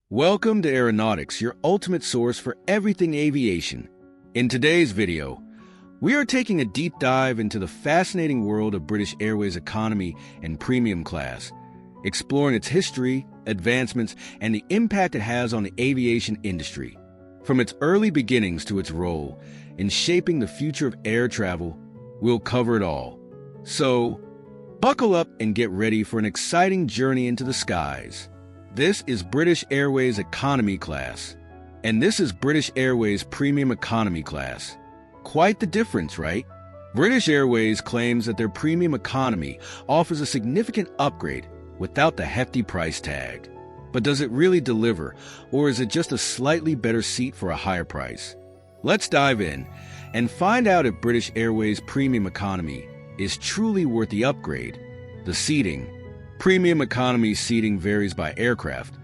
Welcome to Aeronautics, your ultimate source for everything aviation. In today's video, we are taking a deep dive into the fascinating world of British Airways Economy and Premium class, exploring its history, advancements, and the impact it has on the aviation industry. From its early beginnings to its role in shaping the future of air travel, we'll cover it all. So, buckle up and get ready for an exciting journey into the skies. This is British Airways Economy class, and this is British Airways Premium Economy class. Quite the difference, right? British Airways claims that their Premium Economy offers a significant upgrade without the hefty price tag. But does it really deliver, or is it just a slightly better seat for a higher price? Let's dive in and find out if British Airways Premium Economy is truly worth the upgrade. The seating. Premium economy seating varies by aircraft,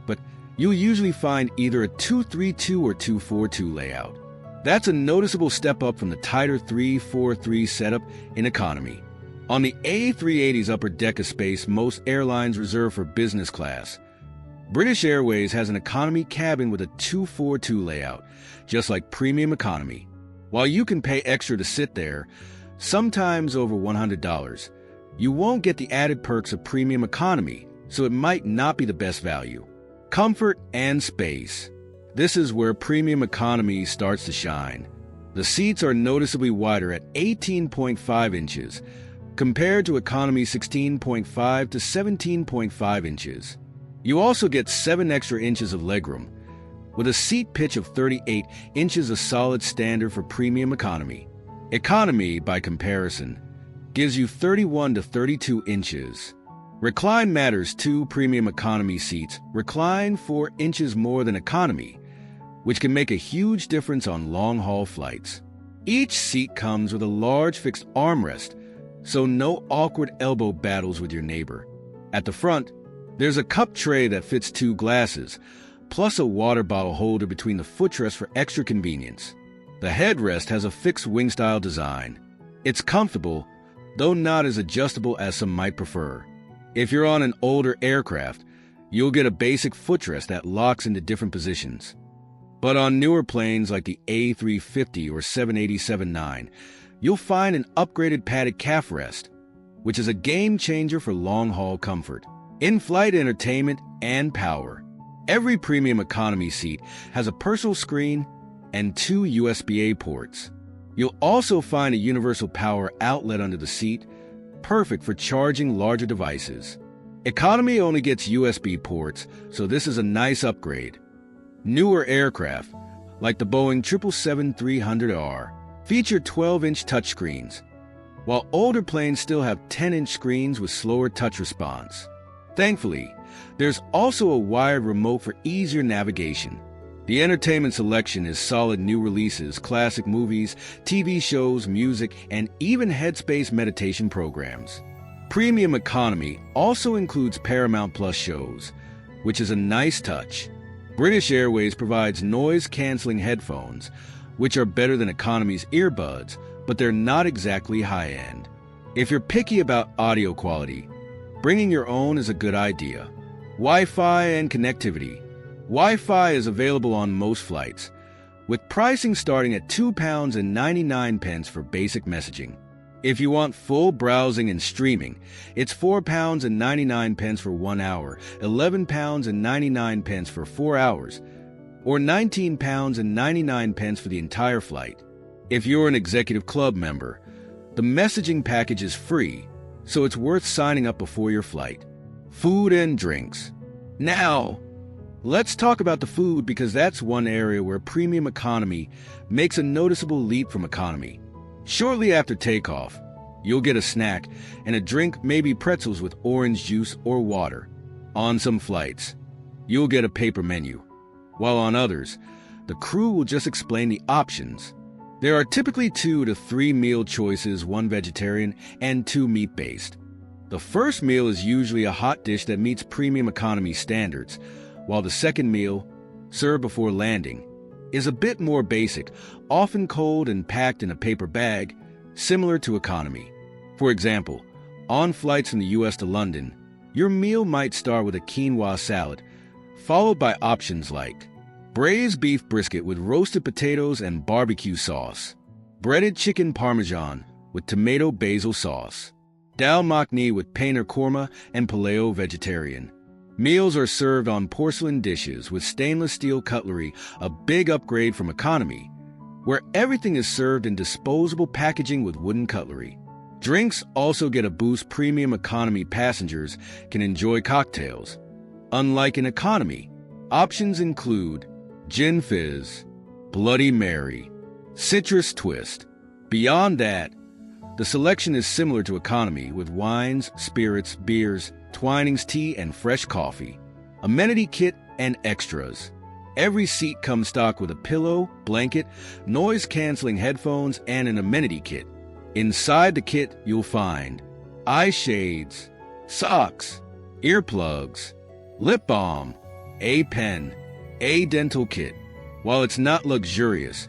but you'll usually find either a 232 or 242 layout. That's a noticeable step up from the tighter 343 setup in economy. On the A380's upper deck of space most airlines reserve for business class, British Airways has an economy cabin with a 242 layout, just like premium economy. While you can pay extra to sit there, sometimes over $100, you won't get the added perks of premium economy, so it might not be the best value. Comfort and space. This is where premium economy starts to shine. The seats are noticeably wider at 18.5 inches, compared to economy 16.5 to 17.5 inches. You also get 7 extra inches of legroom, with a seat pitch of 38 inches, a solid standard for premium economy. Economy, by comparison, gives you 31 to 32 inches. Recline matters too. Premium economy seats recline 4 inches more than economy, which can make a huge difference on long-haul flights. Each seat comes with a large fixed armrest, so no awkward elbow battles with your neighbor. At the front, there's a cup tray that fits 2 glasses, plus a water bottle holder between the footrests for extra convenience. The headrest has a fixed wing-style design. It's comfortable, though not as adjustable as some might prefer. If you're on an older aircraft, you'll get a basic footrest that locks into different positions. But on newer planes like the A350 or 787-9, you'll find an upgraded padded calf rest, which is a game changer for long-haul comfort, in-flight entertainment, and power. Every premium economy seat has a personal screen and 2 USB-A ports. You'll also find a universal power outlet under the seat, perfect for charging larger devices. Economy only gets USB ports, so this is a nice upgrade. Newer aircraft, like the Boeing 777-300R, feature 12-inch touchscreens, while older planes still have 10-inch screens with slower touch response. Thankfully, there's also a wired remote for easier navigation. The entertainment selection is solid. New releases, classic movies, TV shows, music, and even headspace meditation programs. Premium economy also includes Paramount Plus shows, which is a nice touch. British Airways provides noise-canceling headphones, which are better than economy's earbuds, but they're not exactly high-end. If you're picky about audio quality, bringing your own is a good idea. Wi-Fi and connectivity. Wi-Fi is available on most flights, with pricing starting at £2.99 for basic messaging. If you want full browsing and streaming, it's £4.99 for 1 hour, £11.99 for 4 hours, or £19.99 for the entire flight. If you're an executive club member, the messaging package is free, so it's worth signing up before your flight. Food and drinks. Now, let's talk about the food, because that's one area where premium economy makes a noticeable leap from economy. Shortly after takeoff, you'll get a snack and a drink, maybe pretzels with orange juice or water. On some flights, you'll get a paper menu, while on others, the crew will just explain the options. There are typically 2 to 3 meal choices, 1 vegetarian and 2 meat-based. The first meal is usually a hot dish that meets premium economy standards, while the second meal, served before landing, is a bit more basic, often cold and packed in a paper bag, similar to economy. For example, on flights from the US to London, your meal might start with a quinoa salad, followed by options like braised beef brisket with roasted potatoes and barbecue sauce, breaded chicken parmesan with tomato basil sauce, dal makhni with paneer korma and paleo vegetarian. Meals are served on porcelain dishes with stainless steel cutlery, a big upgrade from economy, where everything is served in disposable packaging with wooden cutlery. Drinks also get a boost. Premium economy passengers can enjoy cocktails. Unlike in economy, options include Gin Fizz, Bloody Mary, Citrus Twist. Beyond that, the selection is similar to economy with wines, spirits, beers, Twinings tea, and fresh coffee. Amenity kit and extras. Every seat comes stocked with a pillow, blanket, noise-canceling headphones, and an amenity kit. Inside the kit, you'll find eye shades, socks, earplugs, lip balm, a pen, a dental kit. While it's not luxurious,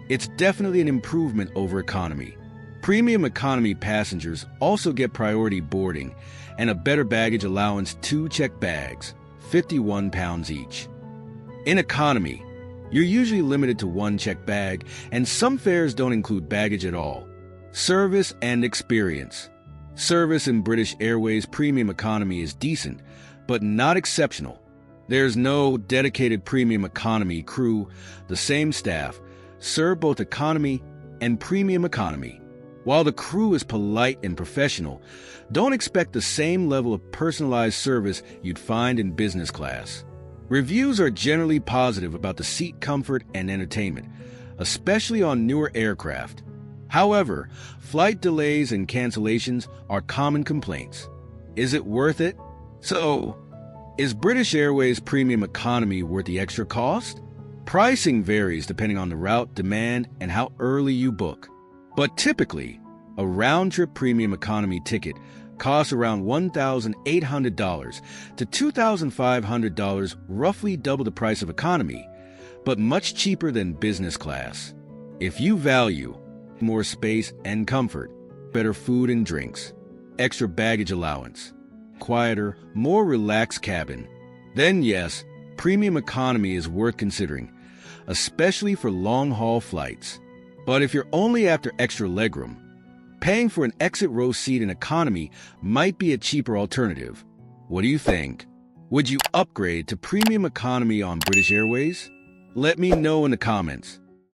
it's definitely an improvement over economy. Premium economy passengers also get priority boarding and a better baggage allowance, 2 checked bags, 51 pounds each. In economy, you're usually limited to 1 checked bag, and some fares don't include baggage at all. Service and experience. Service in British Airways Premium Economy is decent, but not exceptional. There's no dedicated premium economy crew. The same staff serve both economy and premium economy. While the crew is polite and professional, don't expect the same level of personalized service you'd find in business class. Reviews are generally positive about the seat comfort and entertainment, especially on newer aircraft. However, flight delays and cancellations are common complaints. Is it worth it? So, is British Airways Premium Economy worth the extra cost? Pricing varies depending on the route, demand, and how early you book. But typically, a round-trip premium economy ticket costs around $1,800 to $2,500, roughly double the price of economy, but much cheaper than business class. If you value more space and comfort, better food and drinks, extra baggage allowance, quieter, more relaxed cabin, then yes, premium economy is worth considering, especially for long-haul flights. But if you're only after extra legroom, paying for an exit row seat in economy might be a cheaper alternative. What do you think? Would you upgrade to premium economy on British Airways? Let me know in the comments.